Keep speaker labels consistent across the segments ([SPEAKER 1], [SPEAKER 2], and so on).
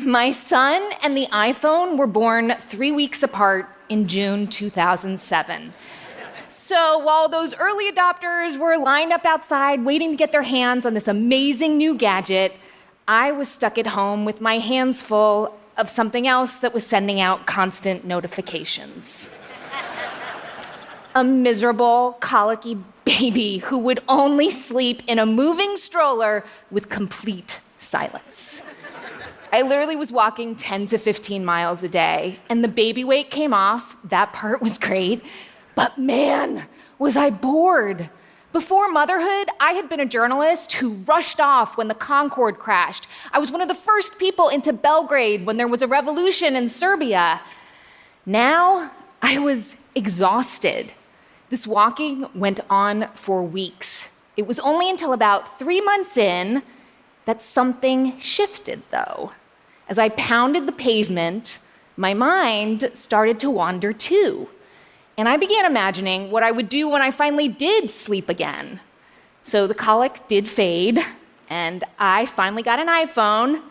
[SPEAKER 1] My son and the iPhone were born 3 weeks apart in June 2007. So while those early adopters were lined up outside waiting to get their hands on this amazing new gadget, I was stuck at home with my hands full of something else that was sending out constant notifications. A miserable, colicky baby who would only sleep in a moving stroller with complete silence. I literally was walking 10 to 15 miles a day, and the baby weight came off. That part was great. But man, was I bored. Before motherhood, I had been a journalist who rushed off when the Concorde crashed. I was one of the first people into Belgrade when there was a revolution in Serbia. Now, I was exhausted. This walking went on for weeks. It was only until about 3 months in that something shifted, though. As I pounded the pavement, my mind started to wander too. And I began imagining what I would do when I finally did sleep again. So the colic did fade, and I finally got an iPhone,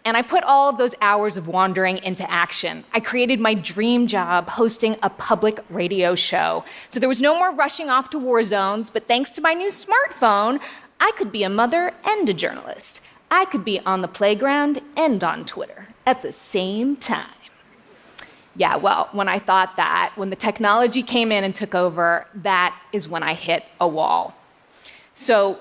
[SPEAKER 1] and I put all of those hours of wandering into action. I created my dream job hosting a public radio show. So there was no more rushing off to war zones, but thanks to my new smartphone, I could be a mother and a journalist. I could be on the playground and on Twitter at the same time. Yeah, well, when I thought that, when the technology came in and took over, that is when I hit a wall. So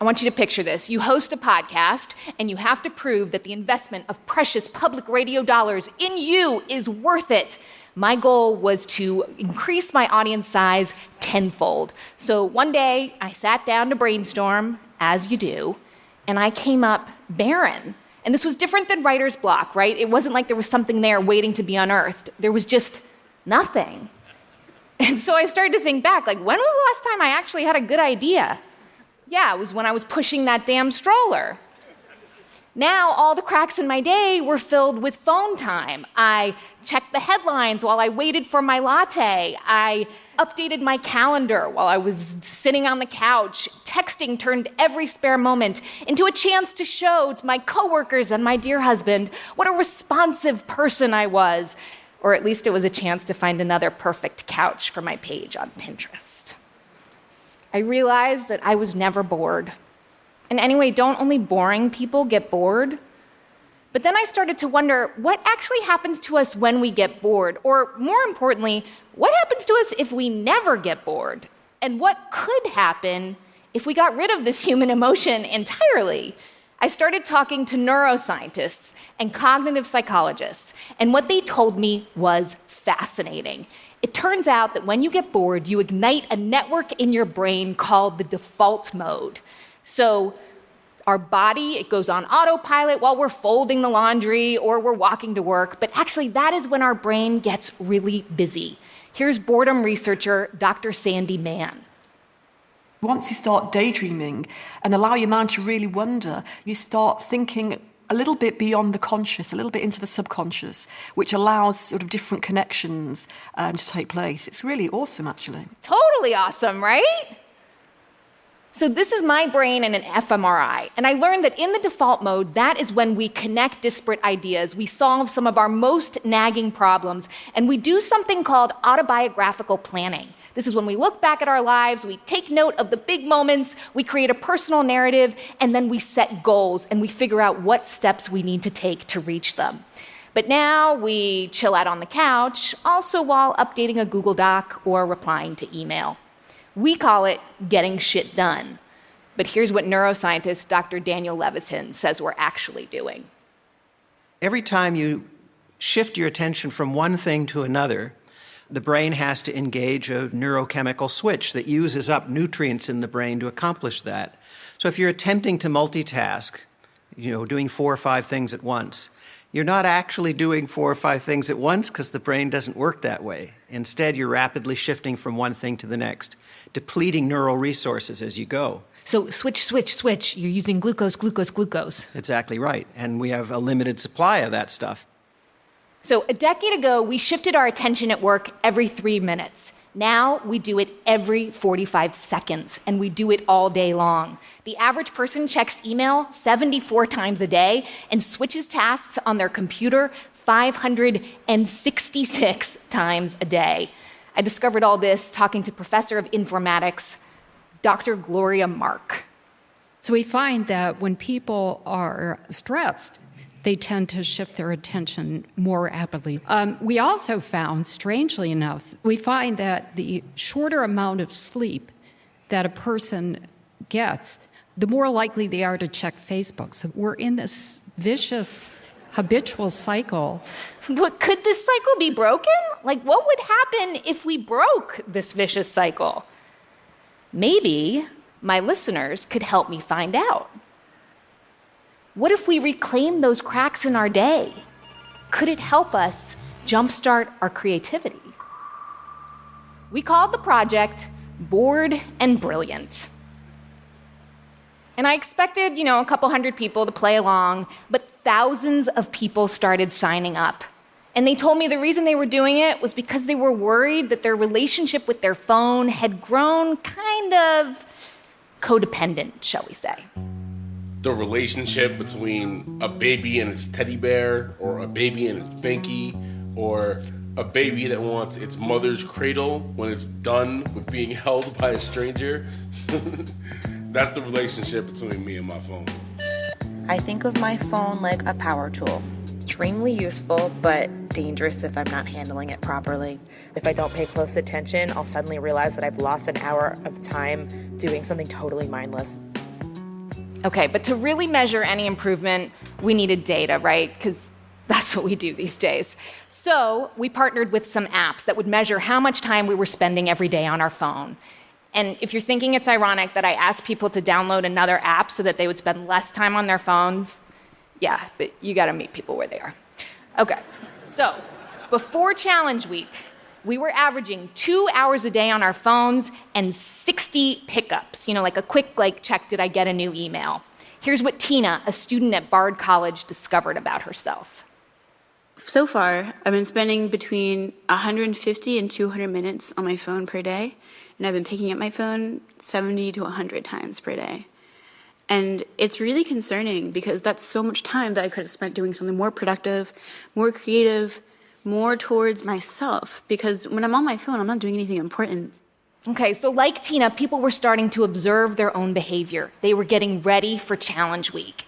[SPEAKER 1] I want you to picture this. You host a podcast, and you have to prove that the investment of precious public radio dollars in you is worth it. My goal was to increase my audience size tenfold. So one day, I sat down to brainstorm, as you do, and I came up barren. And this was different than writer's block, right? It wasn't like there was something there waiting to be unearthed. There was just nothing. And so I started to think back, like, when was the last time I actually had a good idea? Yeah, it was when I was pushing that damn stroller. Now, all the cracks in my day were filled with phone time. I checked the headlines while I waited for my latte. I updated my calendar while I was sitting on the couch. Texting turned every spare moment into a chance to show to my coworkers and my dear husband what a responsive person I was. Or at least it was a chance to find another perfect couch for my page on Pinterest. I realized that I was never bored. And anyway, don't only boring people get bored? But then I started to wonder what actually happens to us when we get bored? Or more importantly, what happens to us if we never get bored? And what could happen if we got rid of this human emotion entirely? I started talking to neuroscientists and cognitive psychologists, and what they told me was fascinating. It turns out that when you get bored, you ignite a network in your brain called the default mode. So our body, it goes on autopilot while we're folding the laundry or we're walking to work, but actually that is when our brain gets really busy. Here's boredom researcher Dr. Sandy Mann.
[SPEAKER 2] Once you start daydreaming and allow your mind to really wander, you start thinking a little bit beyond the conscious, a little bit into the subconscious, which allows sort of different connections to take place. It's really awesome, actually.
[SPEAKER 1] Totally awesome, right? So this is my brain in an fMRI, and I learned that in the default mode, that is when we connect disparate ideas, we solve some of our most nagging problems, and we do something called autobiographical planning. This is when we look back at our lives, we take note of the big moments, we create a personal narrative, and then we set goals, and we figure out what steps we need to take to reach them. But now we chill out on the couch, also while updating a Google Doc or replying to email. We call it getting shit done. But here's what neuroscientist Dr. Daniel Levison says we're actually doing.
[SPEAKER 3] Every time you shift your attention from one thing to another, the brain has to engage a neurochemical switch that uses up nutrients in the brain to accomplish that. So if you're attempting to multitask, doing 4 or 5 things at once, you're not actually doing 4 or 5 things at once because the brain doesn't work that way. Instead, you're rapidly shifting from one thing to the next, depleting neural resources as you go.
[SPEAKER 1] So switch. You're using glucose.
[SPEAKER 3] Exactly right. And we have a limited supply of that stuff.
[SPEAKER 1] So a decade ago, we shifted our attention at work every 3 minutes. Now we do it every 45 seconds, and we do it all day long. The average person checks email 74 times a day and switches tasks on their computer 566 times a day. I discovered all this talking to Professor of Informatics, Dr. Gloria Mark.
[SPEAKER 4] So we find that when people are stressed, they tend to shift their attention more rapidly. We also found, strangely enough, we find that the shorter amount of sleep that a person gets, the more likely they are to check Facebook. So we're in this vicious, habitual cycle.
[SPEAKER 1] But could this cycle be broken? Like, what would happen if we broke this vicious cycle? Maybe my listeners could help me find out. What if we reclaim those cracks in our day? Could it help us jumpstart our creativity? We called the project Bored and Brilliant. And I expected, a couple hundred people to play along, but thousands of people started signing up. And they told me the reason they were doing it was because they were worried that their relationship with their phone had grown kind of codependent, shall we say.
[SPEAKER 5] The relationship between a baby and its teddy bear, or a baby and its binky, or a baby that wants its mother's cradle when it's done with being held by a stranger. That's the relationship between me and my phone.
[SPEAKER 6] I think of my phone like a power tool. Extremely useful, but dangerous if I'm not handling it properly. If I don't pay close attention, I'll suddenly realize that I've lost an hour of time doing something totally mindless.
[SPEAKER 1] Okay, but to really measure any improvement, we needed data, right? Because that's what we do these days. So we partnered with some apps that would measure how much time we were spending every day on our phone. And if you're thinking it's ironic that I asked people to download another app so that they would spend less time on their phones, yeah, but you gotta meet people where they are. Okay, so before Challenge Week, we were averaging 2 hours a day on our phones and 60 pickups, like a quick check, did I get a new email? Here's what Tina, a student at Bard College, discovered about herself.
[SPEAKER 7] So far, I've been spending between 150 and 200 minutes on my phone per day, and I've been picking up my phone 70 to 100 times per day. And it's really concerning because that's so much time that I could have spent doing something more productive, more creative, more towards myself, because when I'm on my phone, I'm not doing anything important.
[SPEAKER 1] Okay, so like Tina, people were starting to observe their own behavior. They were getting ready for Challenge Week.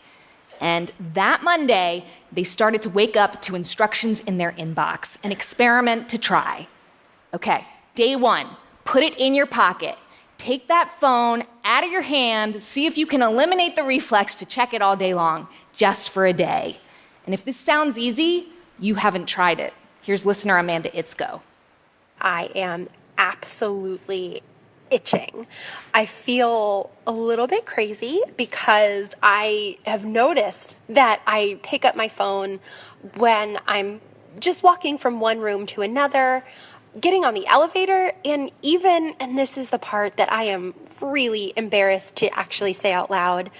[SPEAKER 1] And that Monday, they started to wake up to instructions in their inbox, an experiment to try. Okay, day 1, put it in your pocket. Take that phone out of your hand, see if you can eliminate the reflex to check it all day long, just for a day. And if this sounds easy, you haven't tried it. Here's listener Amanda Itzko.
[SPEAKER 8] I am absolutely itching. I feel a little bit crazy because I have noticed that I pick up my phone when I'm just walking from one room to another, getting on the elevator, and this is the part that I am really embarrassed to actually say out loud,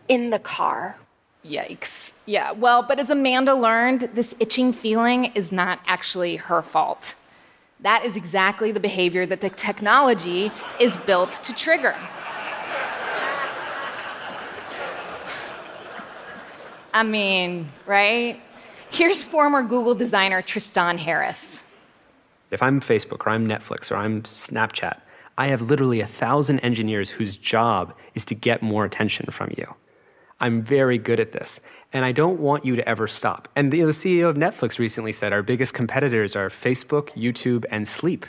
[SPEAKER 8] in the car.
[SPEAKER 1] Yikes. Yeah, well, but as Amanda learned, this itching feeling is not actually her fault. That is exactly the behavior that the technology is built to trigger. I mean, right? Here's former Google designer Tristan Harris.
[SPEAKER 9] If I'm Facebook or I'm Netflix or I'm Snapchat, I have literally 1,000 engineers whose job is to get more attention from you. I'm very good at this, and I don't want you to ever stop. And the CEO of Netflix recently said our biggest competitors are Facebook, YouTube, and sleep.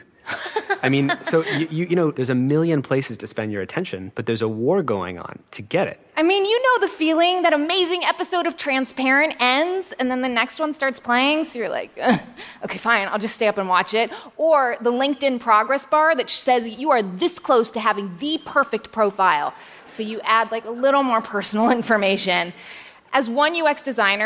[SPEAKER 9] I mean, so there's a million places to spend your attention, but there's a war going on to get it.
[SPEAKER 1] I mean, you know the feeling that amazing episode of Transparent ends and then the next one starts playing, so you're like, okay, fine, I'll just stay up and watch it. Or the LinkedIn progress bar that says you are this close to having the perfect profile. So you add a little more personal information. As one UX designer